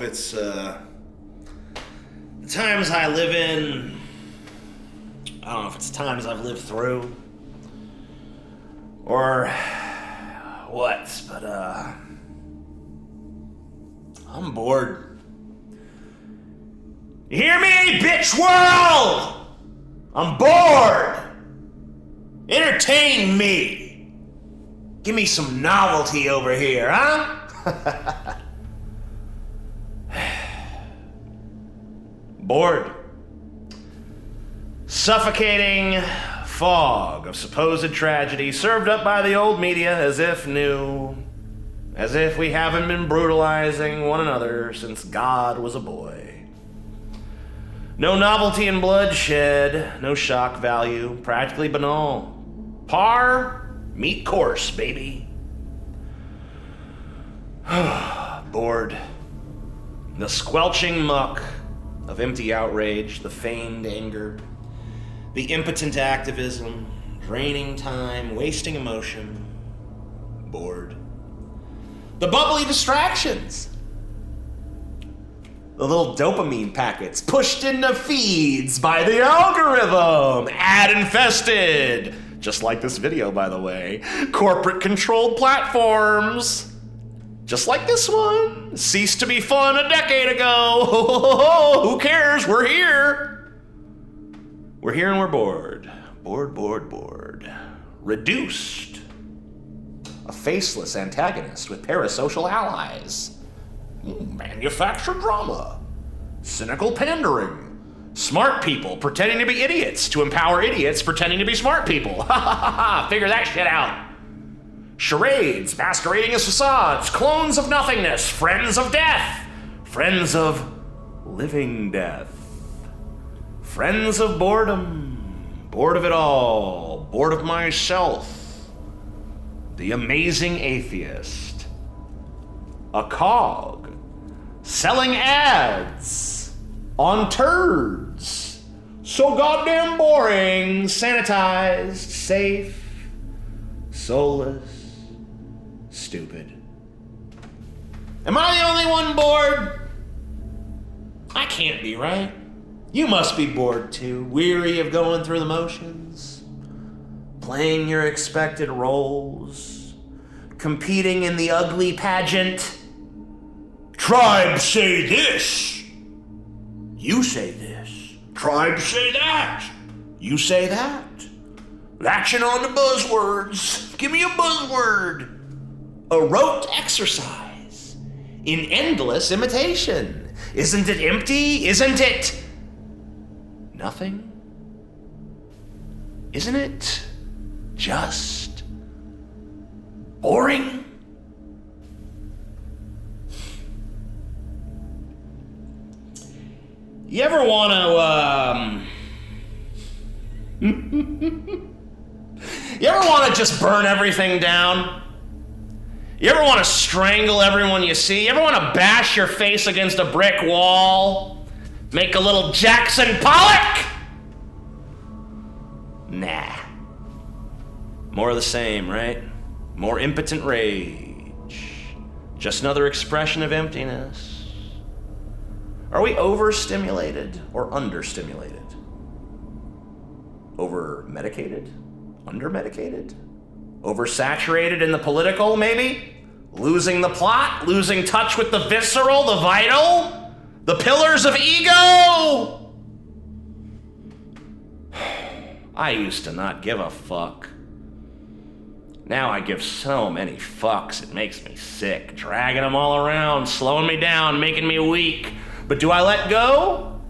it's the times I live in. I don't know if it's times I've lived through or what, but I'm bored. You hear me, bitch world? I'm bored. Entertain me. Give me some novelty over here, huh? Bored. Suffocating fog of supposed tragedy served up by the old media as if new, as if we haven't been brutalizing one another since God was a boy. No novelty in bloodshed, no shock value, practically banal. Par, meet course, baby. Bored. The squelching muck of empty outrage, the feigned anger, the impotent activism, draining time, wasting emotion. Bored. The bubbly distractions. The little dopamine packets pushed into feeds by the algorithm. Ad infested. Just like this video, by the way. Corporate controlled platforms. Just like this one. Ceased to be fun a decade ago. Who cares? We're here. We're here and we're bored. Bored. Reduced. A faceless antagonist with parasocial allies. Manufactured drama. Cynical pandering. Smart people pretending to be idiots to empower idiots pretending to be smart people. Ha ha ha ha. Figure that shit out. Charades masquerading as facades. Clones of nothingness. Friends of death. Friends of living death. Friends of boredom. Bored of it all. Bored of myself. The amazing atheist. A cog. Selling ads on turds. So goddamn boring. Sanitized. Safe. Soulless. Stupid. Am I the only one bored? I can't be, right? You must be bored too, weary of going through the motions, playing your expected roles, competing in the ugly pageant. Tribe say this. You say this. Tribe say that. You say that. Latching on to buzzwords. Give me a buzzword. A rote exercise in endless imitation. Isn't it empty? Isn't it nothing? Isn't it just boring? You ever want to, you ever want to just burn everything down? You ever want to strangle everyone you see? You ever want to bash your face against a brick wall? Make a little Jackson Pollock? Nah. More of the same, right? More impotent rage. Just another expression of emptiness. Are we overstimulated or understimulated? Over-medicated? Under-medicated? Oversaturated in the political, maybe? Losing the plot? Losing touch with the visceral, the vital? The pillars of ego? I used to not give a fuck. Now I give so many fucks, it makes me sick. Dragging them all around, slowing me down, making me weak. But do I let go?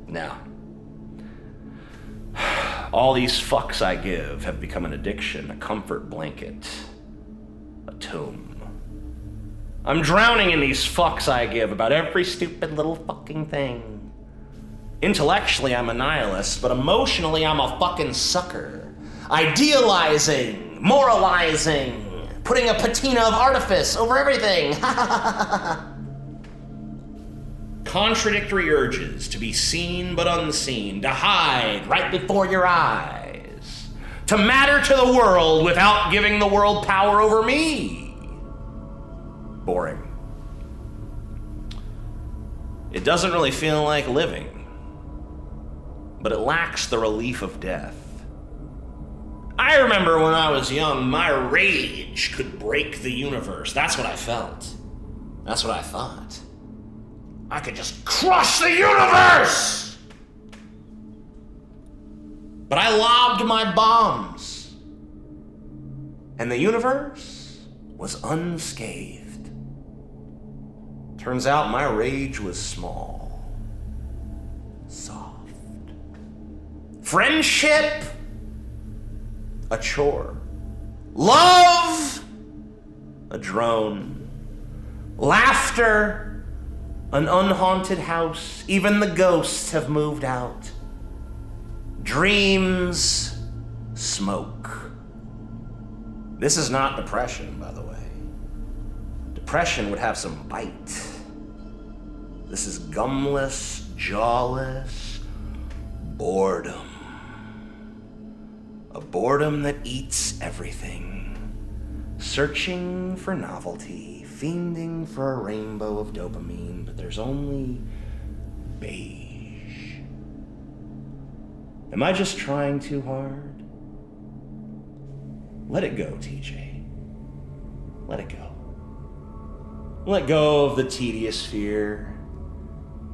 No. All these fucks I give have become an addiction, a comfort blanket, a tomb. I'm drowning in these fucks I give about every stupid little fucking thing. Intellectually, I'm a nihilist, but emotionally, I'm a fucking sucker. Idealizing, moralizing, putting a patina of artifice over everything. Contradictory urges to be seen but unseen, to hide right before your eyes, to matter to the world without giving the world power over me. Boring. It doesn't really feel like living, but it lacks the relief of death. I remember when I was young, my rage could break the universe. That's what I felt. That's what I thought. I could just crush the universe! But I lobbed my bombs, and the universe was unscathed. Turns out my rage was small, soft. Friendship, a chore. Love, a drone. Laughter, an unhaunted house. Even the ghosts have moved out. Dreams, smoke. This is not depression, by the way. Depression would have some bite. This is gumless, jawless boredom. A boredom that eats everything. Searching for novelty, fiending for a rainbow of dopamine, but there's only beige. Am I just trying too hard? Let it go, TJ. Let it go. Let go of the tedious fear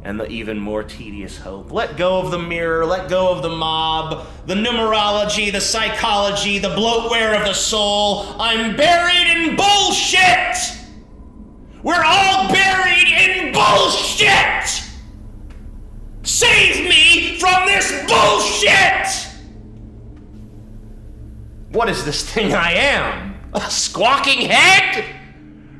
and the even more tedious hope. Let go of the mirror, let go of the mob, the numerology, the psychology, the bloatware of the soul. I'm buried in bullshit! We're all buried in bullshit! Save me from this bullshit! What is this thing I am? A squawking head?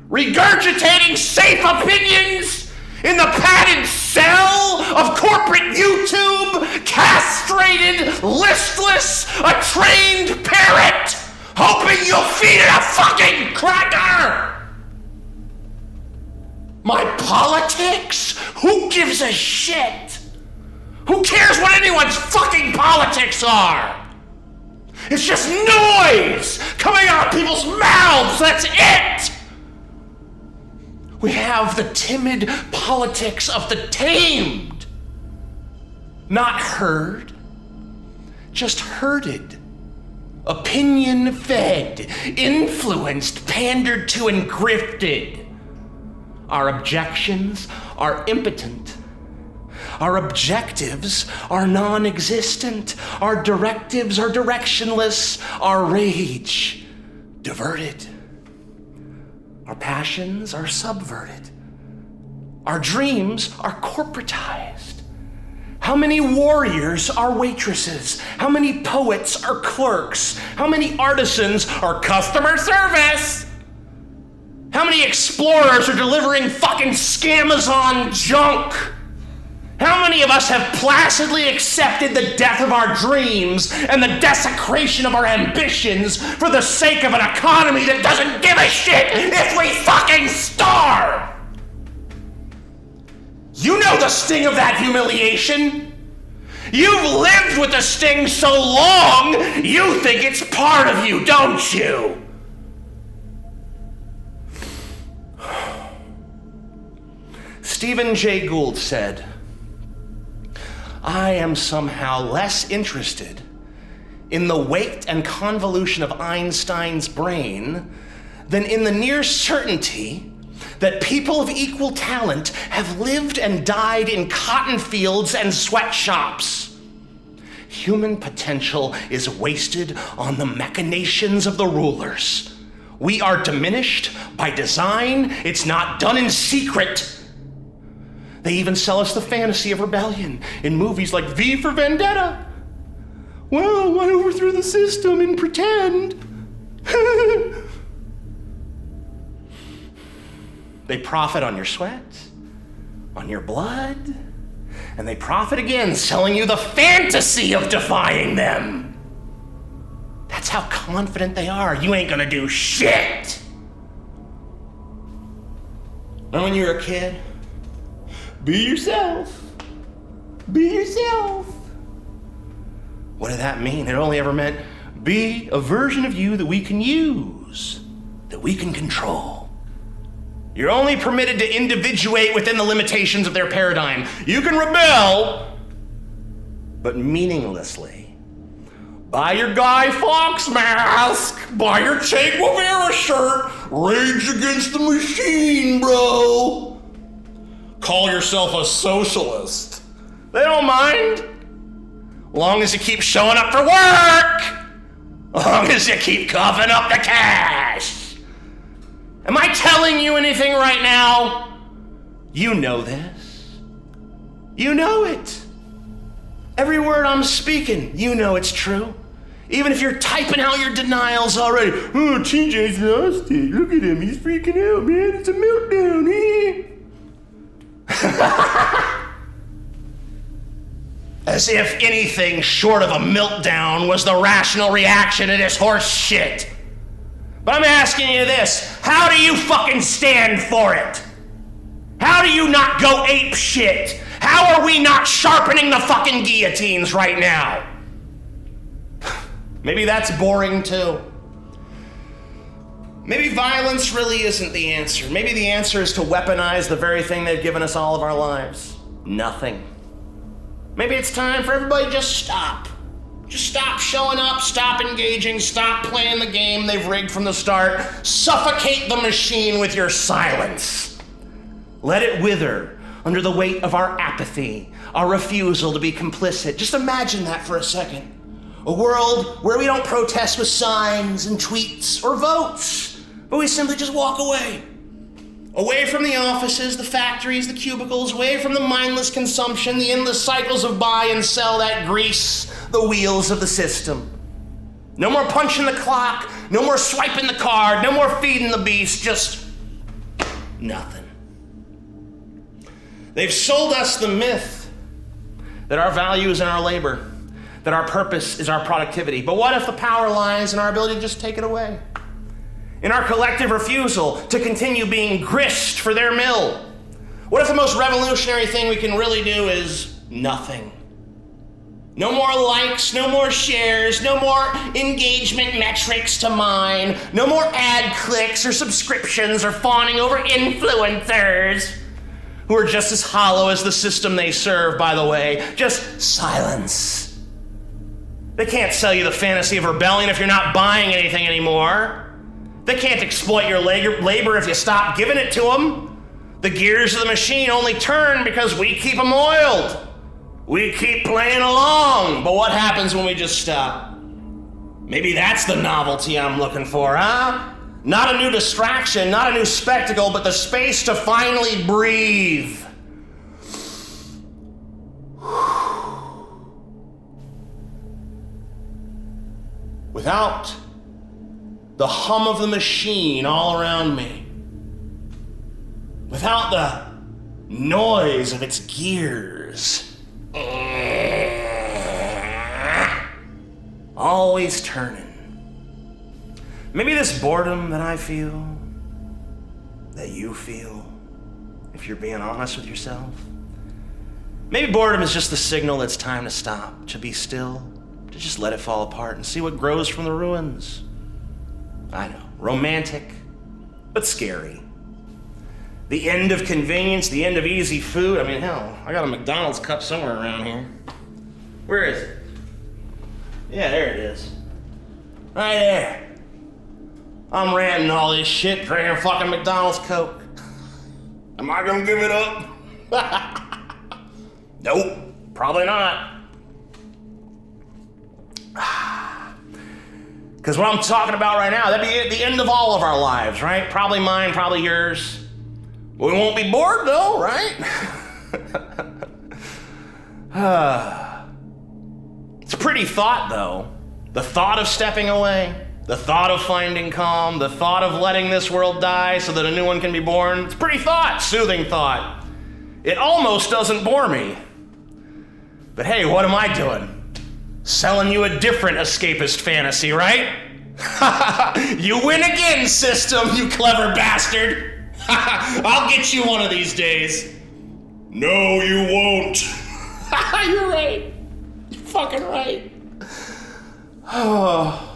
Regurgitating safe opinions in the padded cell of corporate YouTube? Castrated, listless, a trained parrot, hoping you'll feed it a fucking cracker! My politics? Who gives a shit? Who cares what anyone's fucking politics are? It's just noise coming out of people's mouths, that's it! We have the timid politics of the tamed. Not heard, just herded. Opinion fed, influenced, pandered to, and grifted. Our objections are impotent. Our objectives are non-existent. Our directives are directionless. Our rage, diverted. Our passions are subverted. Our dreams are corporatized. How many warriors are waitresses? How many poets are clerks? How many artisans are customer service? How many explorers are delivering fucking Scamazon junk? How many of us have placidly accepted the death of our dreams and the desecration of our ambitions for the sake of an economy that doesn't give a shit if we fucking starve? You know the sting of that humiliation. You've lived with the sting so long, you think it's part of you, don't you? Stephen Jay Gould said, I am somehow less interested in the weight and convolution of Einstein's brain than in the near certainty that people of equal talent have lived and died in cotton fields and sweatshops. Human potential is wasted on the machinations of the rulers. We are diminished by design. It's not done in secret. They even sell us the fantasy of rebellion in movies like V for Vendetta. Well, I overthrew the system and pretend. They profit on your sweat, on your blood, and they profit again selling you the fantasy of defying them. That's how confident they are. You ain't gonna do shit. Remember when you were a kid? Be yourself. Be yourself. What did that mean? It only ever meant be a version of you that we can use, that we can control. You're only permitted to individuate within the limitations of their paradigm. You can rebel, but meaninglessly. Buy your Guy Fawkes mask, buy your Che Guevara shirt, rage against the machine, bro. Call yourself a socialist. They don't mind. Long as you keep showing up for work. Long as you keep coughing up the cash. Am I telling you anything right now? You know this. You know it. Every word I'm speaking, you know it's true. Even if you're typing out your denials already. Oh, TJ's lost it. Look at him. He's freaking out, man. It's a meltdown. As if anything short of a meltdown was the rational reaction to this horse shit. But I'm asking you this. How do you fucking stand for it? How do you not go ape shit? How are we not sharpening the fucking guillotines right now? Maybe that's boring too. Maybe violence really isn't the answer. Maybe the answer is to weaponize the very thing they've given us all of our lives. Nothing. Maybe it's time for everybody to just stop. Just stop showing up, stop engaging, stop playing the game they've rigged from the start. Suffocate the machine with your silence. Let it wither under the weight of our apathy, our refusal to be complicit. Just imagine that for a second. A world where we don't protest with signs and tweets or votes, but we simply just walk away. Away from the offices, the factories, the cubicles, away from the mindless consumption, the endless cycles of buy and sell that grease the wheels of the system. No more punching the clock, no more swiping the card, no more feeding the beast, just nothing. They've sold us the myth that our value is in our labor, that our purpose is our productivity. But what if the power lies in our ability to just take it away? In our collective refusal to continue being grist for their mill? What if the most revolutionary thing we can really do is nothing? No more likes, no more shares, no more engagement metrics to mine, no more ad clicks or subscriptions or fawning over influencers who are just as hollow as the system they serve, by the way. Just silence. They can't sell you the fantasy of rebellion if you're not buying anything anymore. They can't exploit your labor if you stop giving it to them. The gears of the machine only turn because we keep them oiled. We keep playing along. But what happens when we just stop? Maybe that's the novelty I'm looking for, huh? Not a new distraction, not a new spectacle, but the space to finally breathe. Without the hum of the machine all around me, without the noise of its gears, always turning. Maybe this boredom that I feel, that you feel, if you're being honest with yourself, maybe boredom is just the signal it's time to stop, to be still, to just let it fall apart and see what grows from the ruins. I know, romantic, but scary. The end of convenience, the end of easy food. I mean, hell, I got a McDonald's cup somewhere around here. Where is it? Yeah, there it is. Right there. I'm ranting all this shit, drinking fucking McDonald's Coke. Am I gonna give it up? Nope, probably not. Because what I'm talking about right now, that'd be the end of all of our lives, right? Probably mine, probably yours. We won't be bored though, right? It's a pretty thought though. The thought of stepping away, the thought of finding calm, the thought of letting this world die so that a new one can be born. It's a pretty thought, soothing thought. It almost doesn't bore me. But hey, what am I doing? Selling you a different escapist fantasy, right? You win again, system, you clever bastard. I'll get you one of these days. No, you won't. You're right. You're fucking right. Oh.